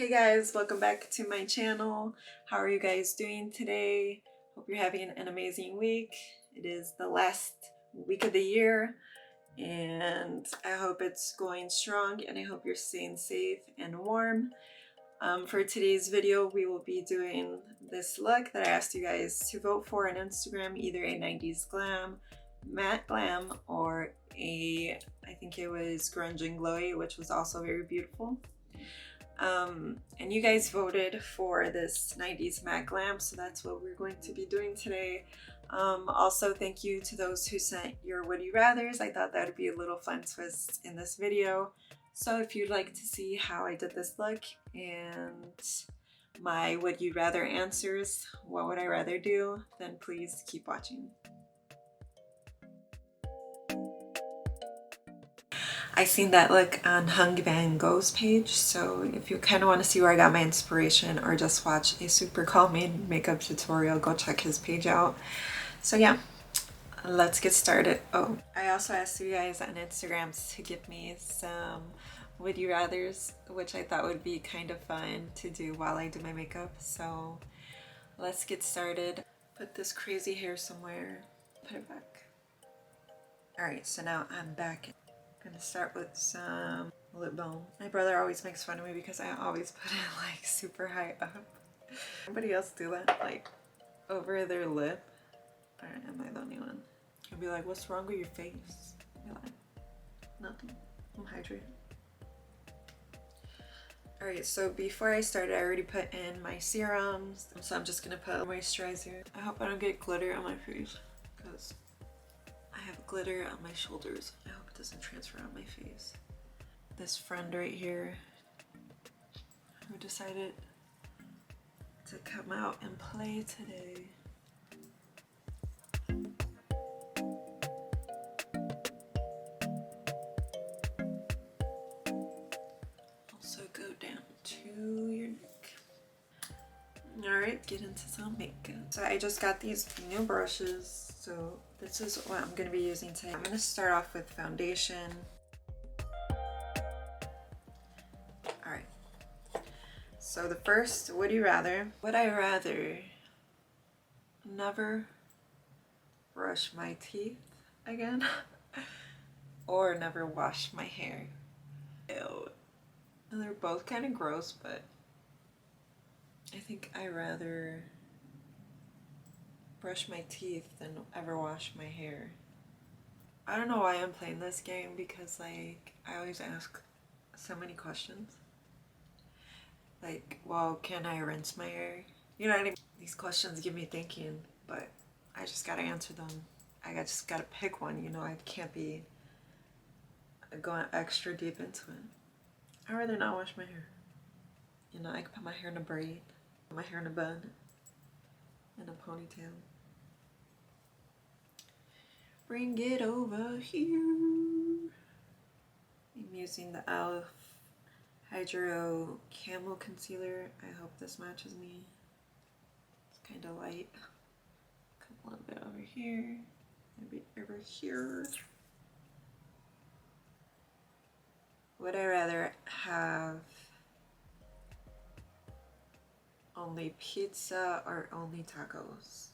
Hey guys, welcome back to my channel. How are you guys doing today? Hope you're having an amazing week. It is the last week of the year and I hope it's going strong and I hope you're staying safe and warm. For today's video, we will be doing this look that I asked you guys to vote for on Instagram, either a 90s glam, matte glam, or I think it was grunge and glowy, which was also very beautiful. And you guys voted for this 90s matte glam, so that's what we're going to be doing today. Also, thank you to those who sent your would you rathers. I thought that would be a little fun twist in this video. So if you'd like to see how I did this look and my would you rather answers, what would I rather do, then please keep watching. I seen that look on Vanngo's page, so if you kind of want to see where I got my inspiration or just watch a super calming makeup tutorial, go check his page out. So yeah, let's get started. Oh, I also asked you guys on Instagram to give me some would you rathers, which I thought would be kind of fun to do while I do my makeup. So let's get started. Put this crazy hair somewhere, put it back. All right, so now I'm back. I'm gonna start with some lip balm. My brother always makes fun of me because I always put it like super high up. Anybody else do that? Like over their lip? Or am I the only one? He'll be like, what's wrong with your face? You're like, nothing. I'm hydrated. Alright, so before I started, I already put in my serums. So I'm just gonna put moisturizer. I hope I don't get glitter on my face because I have glitter on my shoulders. I hope it doesn't transfer on my face. This friend right here who decided to come out and play today. Also go down to your neck. Alright, get into some makeup. So I just got these new brushes. So this is what I'm going to be using today. I'm going to start off with foundation. Alright. So the first, would you rather? Would I rather never brush my teeth again or never wash my hair? Ew. And they're both kind of gross, but I think I rather brush my teeth than ever wash my hair. I don't know why I'm playing this game because like I always ask so many questions. Like, well, can I rinse my hair? You know what I mean? These questions give me thinking, but I just gotta answer them. I just gotta pick one, you know, I can't be going extra deep into it. I'd rather not wash my hair. You know, I can put my hair in a braid, put my hair in a bun, in a ponytail. Bring it over here. I'm using the e.l.f. Hydro Camel Concealer. I hope this matches me. It's kind of light. Come a little bit over here, maybe over here. Would I rather have only pizza or only tacos?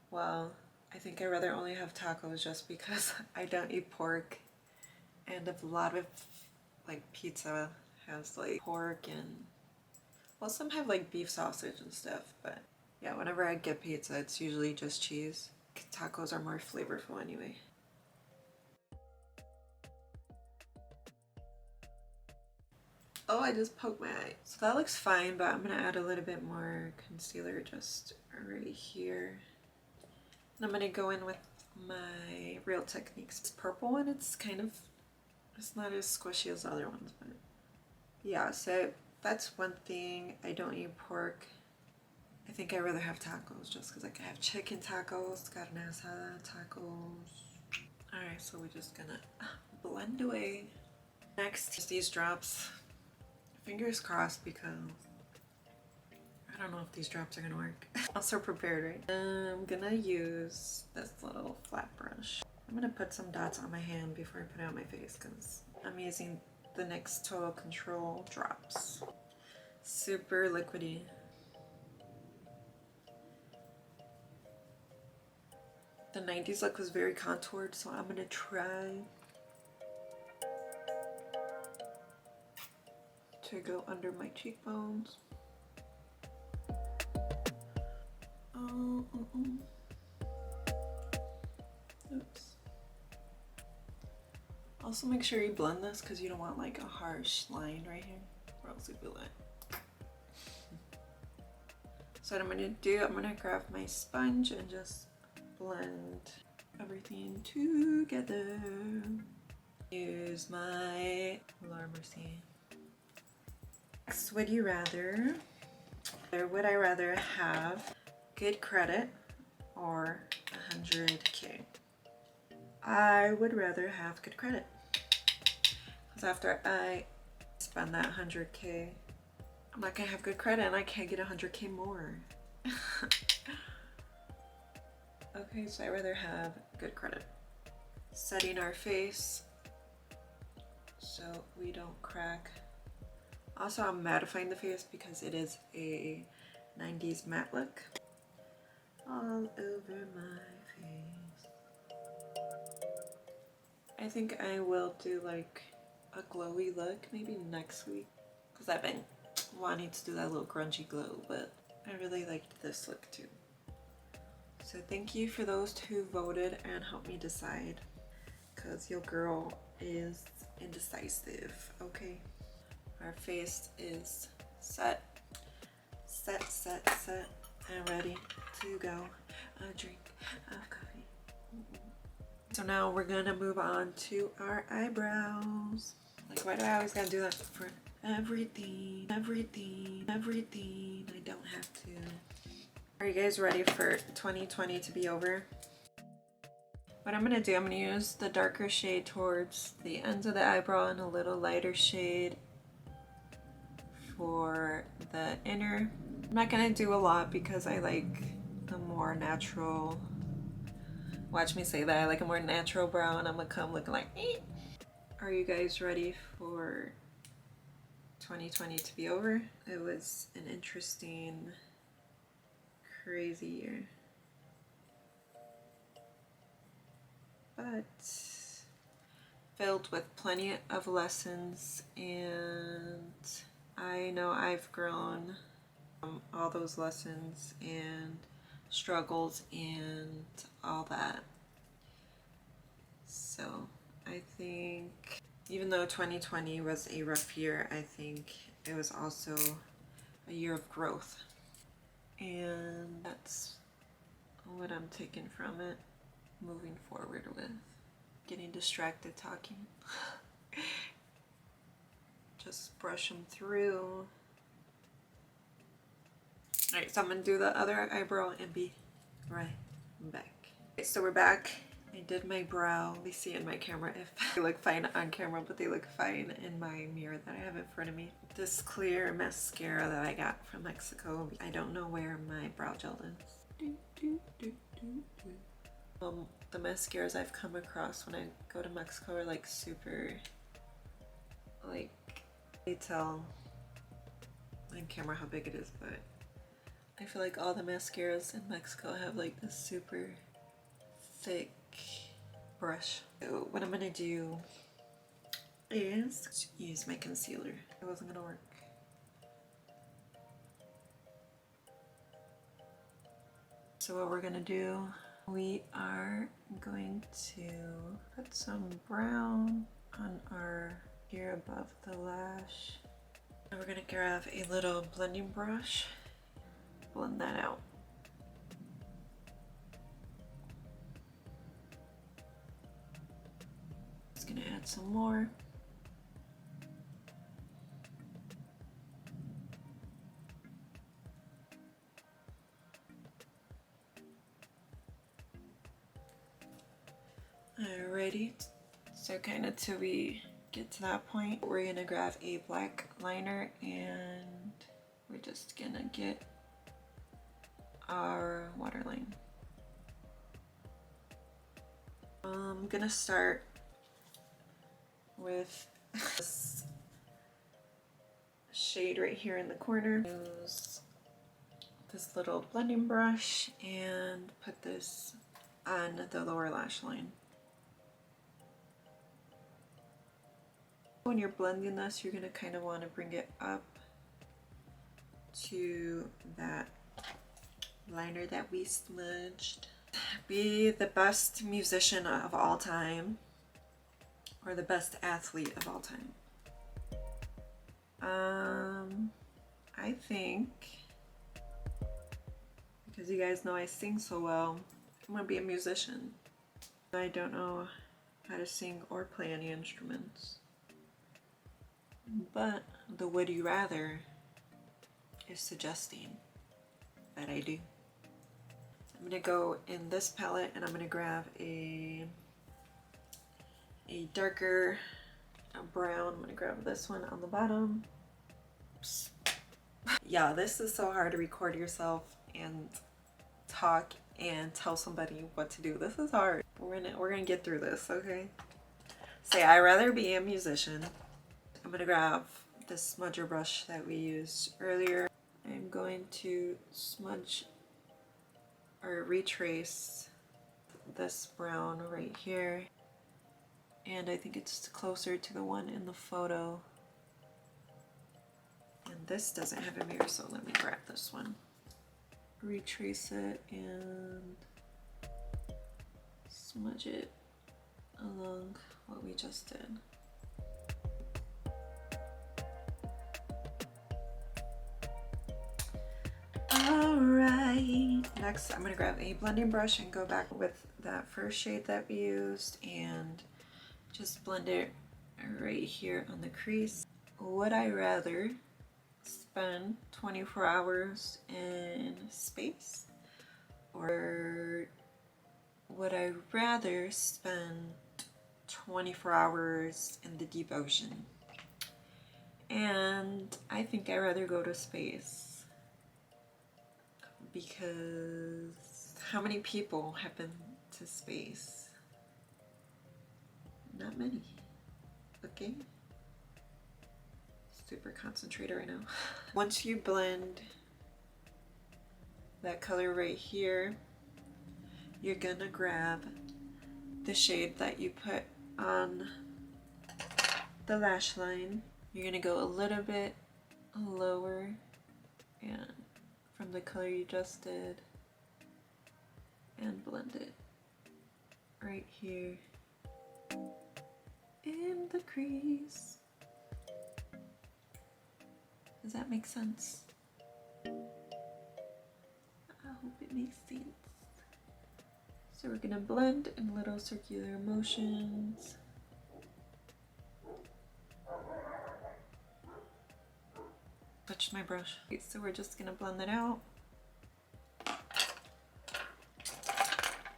Well, I think I'd rather only have tacos just because I don't eat pork, and a lot of like pizza has like pork and, well, some have like beef sausage and stuff, but yeah, whenever I get pizza it's usually just cheese. Tacos are more flavorful anyway. Oh, I just poked my eye. So that looks fine, but I'm gonna add a little bit more concealer just right here. And I'm gonna go in with my Real Techniques. This purple one, it's not as squishy as the other ones, but yeah, so that's one thing. I don't eat pork. I think I'd rather have tacos just because like I have chicken tacos, carne asada tacos. Alright, so we're just gonna blend away. Next is these drops. Fingers crossed because I don't know if these drops are gonna work. I'm so prepared, right? I'm gonna use this little flat brush. I'm gonna put some dots on my hand before I put it on my face because I'm using the NYX Total Control drops. Super liquidy. The 90s look was very contoured, so I'm gonna try to go under my cheekbones. Oops. Also make sure you blend this because you don't want like a harsh line right here, or else it will. So what I'm gonna do, I'm gonna grab my sponge and just blend everything together. Use my Lord mercy. Next, would you rather, or would I rather have good credit or 100K? I would rather have good credit, because after I spend that 100K, I'm not gonna have good credit and I can't get 100K more. Okay, so I'd rather have good credit. Setting our face so we don't crack. Also, I'm mattifying the face because it is a 90s matte look. All over my face. I think I will do like a glowy look maybe next week, because I've been wanting to do that little grungy glow, but I really liked this look too. So thank you for those who voted and helped me decide, because your girl is indecisive. Okay, our face is set, and ready to go. A drink of coffee. So now we're gonna move on to our eyebrows. Like, why do I always gotta do that for everything? I don't have to. Are you guys ready for 2020 to be over? What I'm gonna do, I'm gonna use the darker shade towards the ends of the eyebrow and a little lighter shade for the inner. I'm not gonna do a lot because I like a more natural, watch me say that, I like a more natural brow, and I'm gonna come looking like eh. Are you guys ready for 2020 to be over? It was an interesting, crazy year, but filled with plenty of lessons, and I know I've grown from all those lessons and struggles and all that. So I think even though 2020 was a rough year, I think it was also a year of growth, and that's what I'm taking from it moving forward with. Getting distracted talking. Just brush them through. Alright, so I'm gonna do the other eyebrow and be right back. Okay, so we're back. I did my brow. Let me see in my camera if they look fine on camera, but they look fine in my mirror that I have in front of me. This clear mascara that I got from Mexico. I don't know where my brow gel is. The mascaras I've come across when I go to Mexico are like super, like, they tell on camera how big it is, but I feel like all the mascaras in Mexico have like this super thick brush. So what I'm gonna do is use my concealer. It wasn't gonna work. So what we're gonna do, we are going to put some brown on our here above the lash. And we're gonna grab a little blending brush, blend that out. Just gonna add some more. Alrighty, so kind of till we get to that point, we're gonna grab a black liner and we're just gonna get our waterline. I'm gonna start with This shade right here in the corner. Use this little blending brush and put this on the lower lash line. When you're blending this, you're going to kind of want to bring it up to that liner that we smudged. Be the best musician of all time, or the best athlete of all time. I think, because you guys know I sing so well, I'm gonna be a musician. I don't know how to sing or play any instruments, but the would you rather is suggesting that I do. I'm gonna go in this palette and I'm gonna grab a darker brown. I'm gonna grab this one on the bottom. Oops. Yeah, this is so hard to record yourself and talk and tell somebody what to do. This is hard. We're gonna get through this, okay? Say I'd rather be a musician. I'm gonna grab this smudger brush that we used earlier. I'm going to smudge or retrace this brown right here. And I think it's closer to the one in the photo. And this doesn't have a mirror, so let me grab this one. Retrace it and smudge it along what we just did. Alright, next I'm going to grab a blending brush and go back with that first shade that we used and just blend it right here on the crease. Would I rather spend 24 hours in space, or would I rather spend 24 hours in the deep ocean? And I think I'd rather go to space, because how many people have been to space? Not many. Okay. Super concentrated right now. Once you blend that color right here, you're gonna grab the shade that you put on the lash line. You're gonna go a little bit lower and from the color you just did and blend it right here in the crease. Does that make sense? I hope it makes sense. So we're gonna blend in little circular motions. Touched my brush. Okay, so we're just gonna blend that out. I'm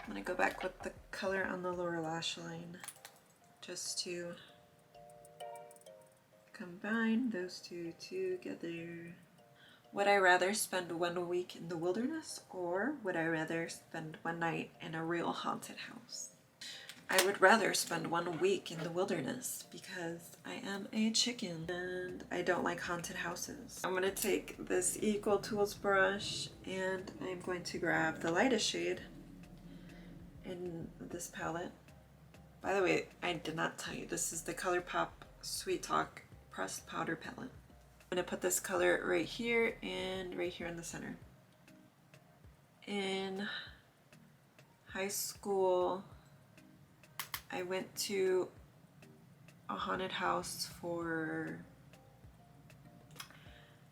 gonna go back with the color on the lower lash line just to combine those two together. Would I rather spend 1 week in the wilderness, or would I rather spend 1 night in a real haunted house? I would rather spend 1 week in the wilderness because I am a chicken and I don't like haunted houses. I'm going to take this Equal Tools brush and I'm going to grab the lightest shade in this palette. By the way, I did not tell you, this is the ColourPop Sweet Talk Pressed Powder Palette. I'm going to put this color right here and right here in the center. In high school, I went to a haunted house for,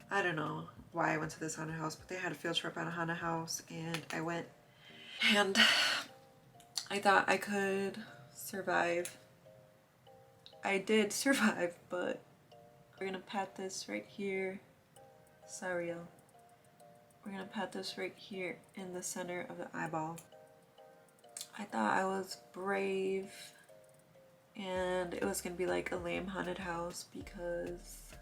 I don't know why I went to this haunted house, but they had a field trip on a haunted house and I went and I thought I could survive. I did survive, but we're gonna pat this right here. Sorry, y'all. We're gonna pat this right here in the center of the eyeball. I thought I was brave and it was gonna be like a lame haunted house, because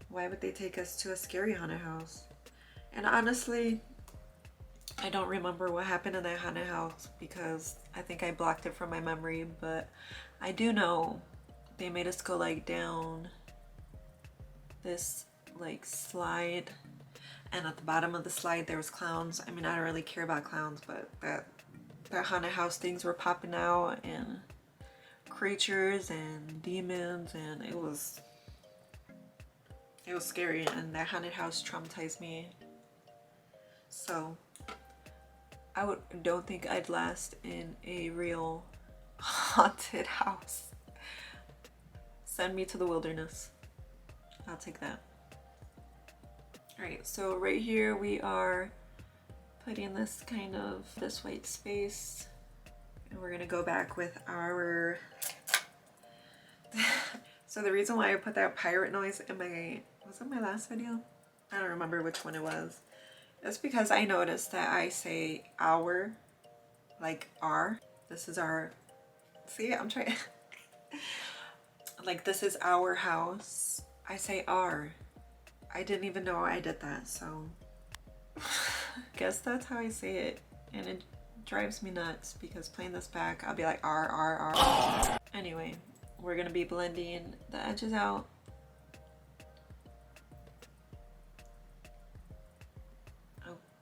why would they take us to a scary haunted house? And honestly, I don't remember what happened in that haunted house because I think I blocked it from my memory, but I do know they made us go like down this like slide, and at the bottom of the slide there was clowns. I mean, I don't really care about clowns, but that haunted house things were popping out, and creatures and demons, and it was scary, and that haunted house traumatized me. So I don't think I'd last in a real haunted house. Send me to the wilderness. I'll take that. Alright, so right here we are putting this white space, and we're gonna go back with our so the reason why I put that pirate noise in was it my last video? I don't remember which one it was. It's because I noticed that I say our, like our. This is our, see, I'm trying like this is our house. I say our. I didn't even know I did that, so guess that's how I say it, and it drives me nuts because playing this back I'll be like R. Anyway, we're gonna be blending the edges out.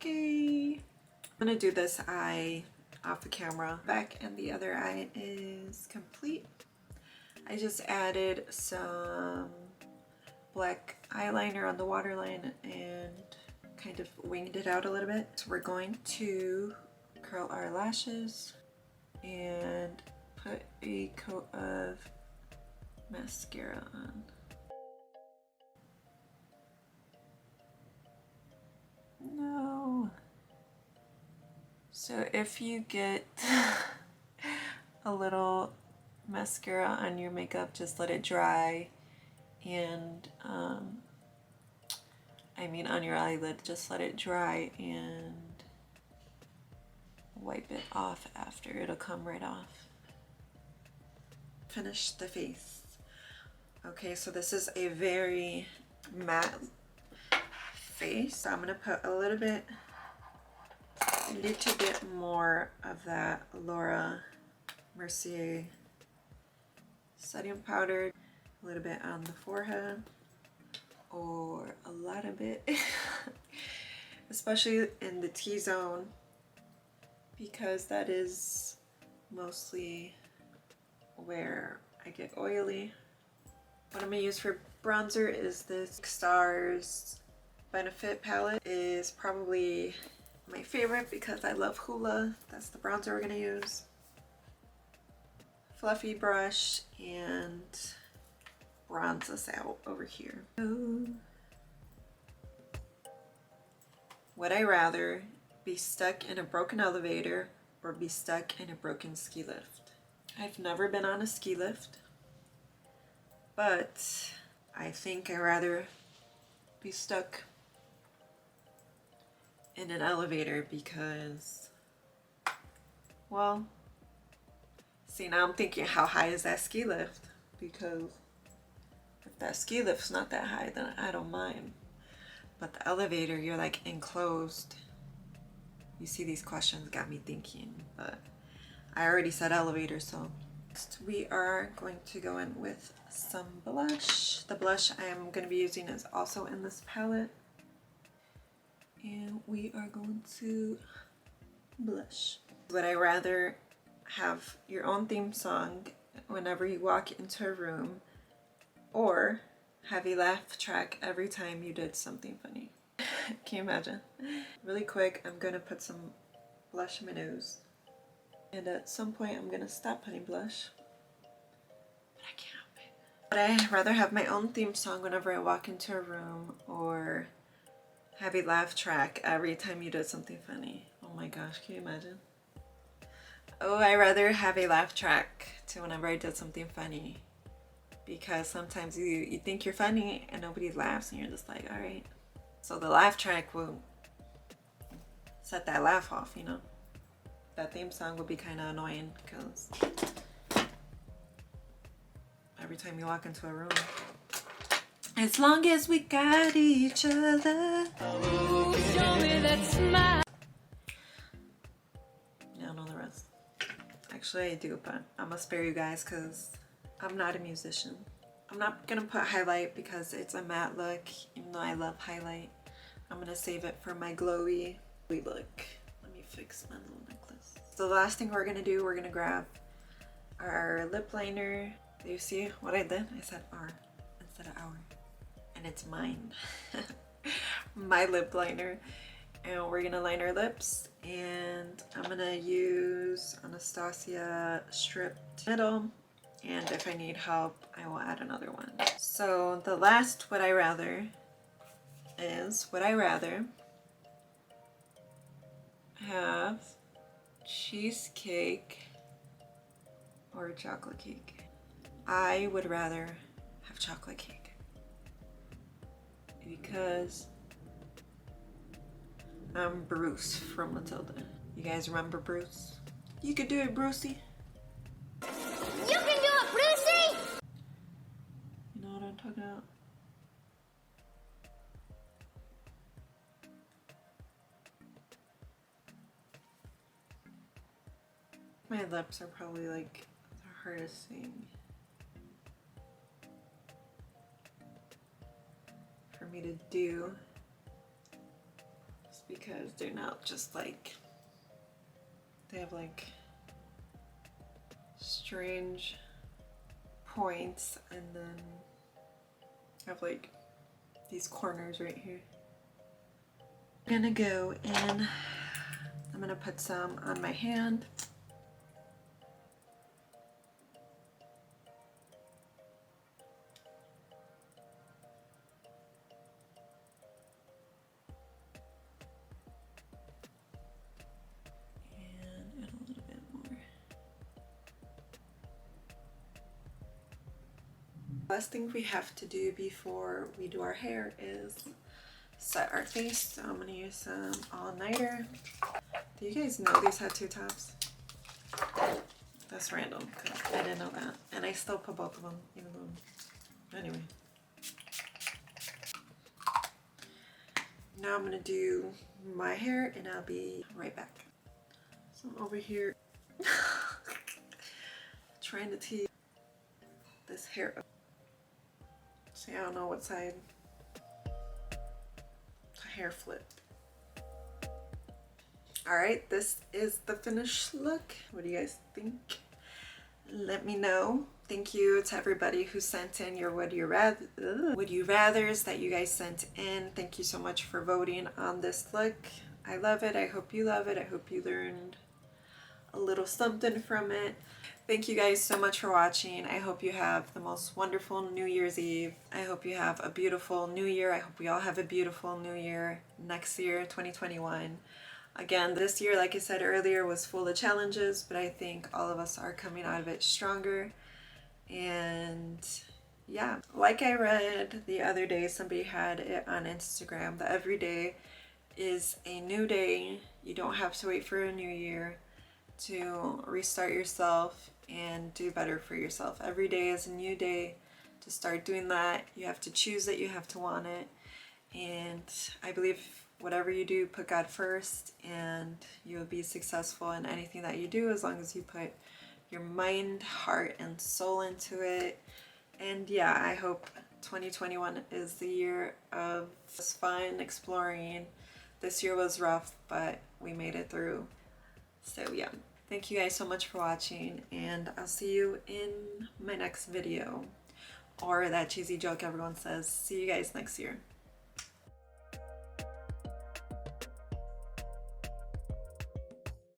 Okay, I'm gonna do this eye off the camera back, and the other eye is complete. I just added some black eyeliner on the waterline and kind of winged it out a little bit. So we're going to curl our lashes and put a coat of mascara on. No. So if you get a little mascara on your makeup, just let it dry, and I mean on your eyelid, just let it dry and wipe it off after. It'll come right off. Finish the face. Okay, so this is a very matte face, so I'm gonna put a little bit more of that Laura Mercier setting powder, a little bit on the forehead, or a lot of it especially in the T-zone, because that is mostly where I get oily. What I'm gonna use for bronzer is this Stars Benefit palette. Is probably my favorite because I love Hoola. That's the bronzer we're gonna use. Fluffy brush and bronze us out over here. Would I rather be stuck in a broken elevator or be stuck in a broken ski lift? I've never been on a ski lift, but I think I'd rather be stuck in an elevator because, well, see, now I'm thinking, how high is that ski lift? Because if that ski lift's not that high, then I don't mind. But the elevator, you're like enclosed. You see, these questions got me thinking, but I already said elevator, so. Next, we are going to go in with some blush. The blush I am going to be using is also in this palette. And we are going to blush. Would I rather have your own theme song whenever you walk into a room, or have a laugh track every time you did something funny? Can you imagine? Really quick, I'm gonna put some blush in my nose, and at some point I'm gonna stop putting blush, but I can't help it. But I'd rather have my own theme song whenever I walk into a room, or have a laugh track every time you did something funny. Oh my gosh, can you imagine? Oh, I'd rather have a laugh track to whenever I did something funny, because sometimes you think you're funny and nobody laughs, and you're just like, all right. So the laugh track will set that laugh off, you know? That theme song would be kind of annoying because every time you walk into a room, as long as we got each other. Show me that smile. Yeah, I don't know the rest. Actually, I do, but I'm gonna spare you guys because I'm not a musician. I'm not gonna put highlight because it's a matte look, even though I love highlight. I'm gonna save it for my glowy look. Let me fix my little necklace. So the last thing we're gonna do, we're gonna grab our lip liner. Do you see what I did? I said R instead of our. And it's mine. My lip liner. And we're gonna line our lips. And I'm gonna use Anastasia Stripped Middle. And if I need help, I will add another one. So the last would I rather is, would I rather have cheesecake or chocolate cake? I would rather have chocolate cake because I'm Bruce from Matilda. You guys remember Bruce? You could do it, Brucey. You can do it, Brucey! You know what I'm talking about? My lips are probably like the hardest thing for me to do, just because they're not just like, they have like strange points, and then I have like these corners right here. I'm gonna go in, I'm gonna put some on my hand. Last thing we have to do before we do our hair is set our face. So I'm gonna use some all-nighter. Do you guys know these had two tops? That's random because I didn't know that. And I still put both of them, even though, anyway. Now I'm gonna do my hair and I'll be right back. So I'm over here trying to tee this hair up. See, I don't know what side the hair flipped. Alright, this is the finished look. What do you guys think? Let me know. Thank you to everybody who sent in your would you rathers that you guys sent in. Thank you so much for voting on this look. I love it. I hope you love it. I hope you learned a little something from it. Thank you guys so much for watching. I hope you have the most wonderful New Year's Eve. I hope you have a beautiful new year. I hope we all have a beautiful new year next year, 2021. Again, this year, like I said earlier, was full of challenges, but I think all of us are coming out of it stronger. And yeah, like I read the other day, somebody had it on Instagram, that every day is a new day. You don't have to wait for a new year to restart yourself and do better for yourself. Every day is a new day to start doing that. You have to choose it, you have to want it. And I believe whatever you do, put God first and you'll be successful in anything that you do as long as you put your mind, heart, and soul into it. And yeah, I hope 2021 is the year of fun, exploring. This year was rough, but we made it through. So yeah, thank you guys so much for watching, and I'll see you in my next video. Or that cheesy joke everyone says, see you guys next year.